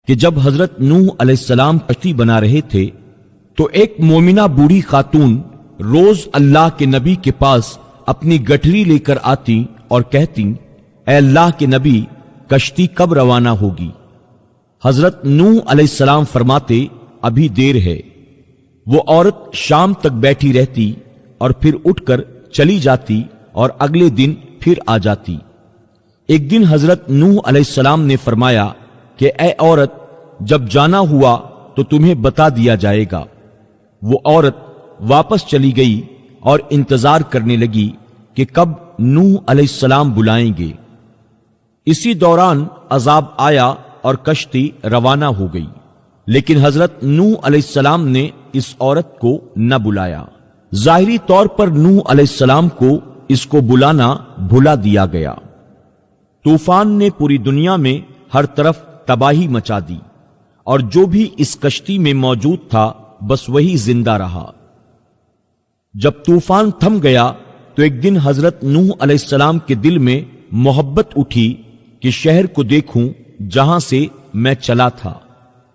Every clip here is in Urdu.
کہ جب حضرت نوح علیہ السلام کشتی بنا رہے تھے تو ایک مومنہ بوڑھی خاتون روز اللہ کے نبی کے پاس اپنی گٹھری لے کر آتی اور کہتی، اے اللہ کے نبی، کشتی کب روانہ ہوگی؟ حضرت نوح علیہ السلام فرماتے، ابھی دیر ہے۔ وہ عورت شام تک بیٹھی رہتی اور پھر اٹھ کر چلی جاتی اور اگلے دن پھر آ جاتی۔ ایک دن حضرت نوح علیہ السلام نے فرمایا کہ اے عورت، جب جانا ہوا تو تمہیں بتا دیا جائے گا۔ وہ عورت واپس چلی گئی اور انتظار کرنے لگی کہ کب نوح علیہ السلام بلائیں گے۔ اسی دوران عذاب آیا اور کشتی روانہ ہو گئی، لیکن حضرت نوح علیہ السلام نے اس عورت کو نہ بلایا۔ ظاہری طور پر نوح علیہ السلام کو اس کو بلانا بھلا دیا گیا۔ طوفان نے پوری دنیا میں ہر طرف تباہی مچا دی، اور جو بھی اس کشتی میں موجود تھا بس وہی زندہ رہا۔ جب طوفان تھم گیا تو ایک دن حضرت نوح علیہ السلام کے دل میں محبت اٹھی کہ شہر کو دیکھوں جہاں سے میں چلا تھا۔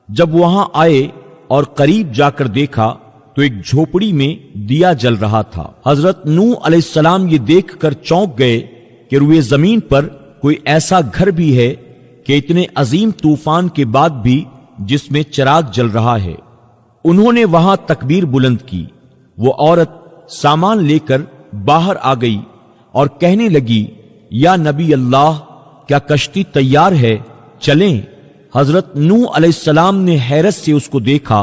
جب وہاں آئے اور قریب جا کر دیکھا تو ایک جھوپڑی میں دیا جل رہا تھا۔ حضرت نوح علیہ السلام یہ دیکھ کر چونک گئے کہ روئے زمین پر کوئی ایسا گھر بھی ہے کہ اتنے عظیم طوفان کے بعد بھی جس میں چراغ جل رہا ہے۔ انہوں نے وہاں تکبیر بلند کی۔ وہ عورت سامان لے کر باہر آ گئی اور کہنے لگی، یا نبی اللہ، کیا کشتی تیار ہے؟ چلیں۔ حضرت نوح علیہ السلام نے حیرت سے اس کو دیکھا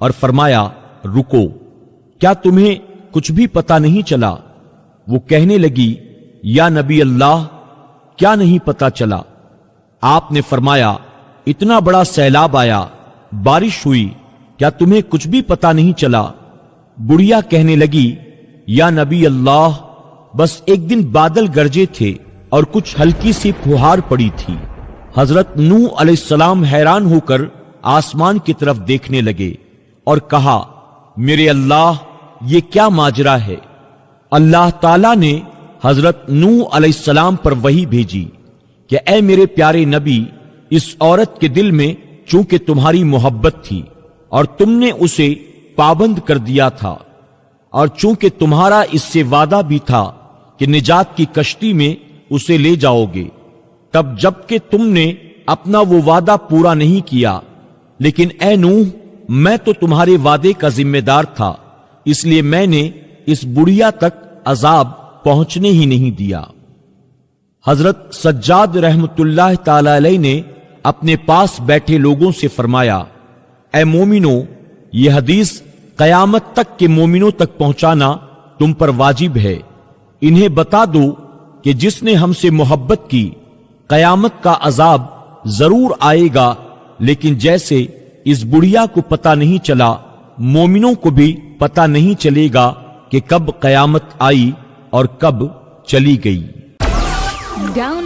اور فرمایا، رکو، کیا تمہیں کچھ بھی پتا نہیں چلا؟ وہ کہنے لگی، یا نبی اللہ، کیا نہیں پتا چلا؟ آپ نے فرمایا، اتنا بڑا سیلاب آیا، بارش ہوئی، کیا تمہیں کچھ بھی پتا نہیں چلا؟ بڑھیا کہنے لگی، یا نبی اللہ، بس ایک دن بادل گرجے تھے اور کچھ ہلکی سی پھوہار پڑی تھی۔ حضرت نوح علیہ السلام حیران ہو کر آسمان کی طرف دیکھنے لگے اور کہا، میرے اللہ، یہ کیا ماجرا ہے؟ اللہ تعالیٰ نے حضرت نوح علیہ السلام پر وحی بھیجی کہ اے میرے پیارے نبی، اس عورت کے دل میں چونکہ تمہاری محبت تھی اور تم نے اسے پابند کر دیا تھا، اور چونکہ تمہارا اس سے وعدہ بھی تھا کہ نجات کی کشتی میں اسے لے جاؤ گے، تب جب کہ تم نے اپنا وہ وعدہ پورا نہیں کیا، لیکن اے نوح، میں تو تمہارے وعدے کا ذمہ دار تھا، اس لیے میں نے اس بڑھیا تک عذاب پہنچنے ہی نہیں دیا۔ حضرت سجاد رحمت اللہ تعالی علیہ نے اپنے پاس بیٹھے لوگوں سے فرمایا، اے مومنو، یہ حدیث قیامت تک کے مومنوں تک پہنچانا تم پر واجب ہے۔ انہیں بتا دو کہ جس نے ہم سے محبت کی، قیامت کا عذاب ضرور آئے گا، لیکن جیسے اس بڑھیا کو پتہ نہیں چلا، مومنوں کو بھی پتہ نہیں چلے گا کہ کب قیامت آئی اور کب چلی گئی۔ ڈاؤن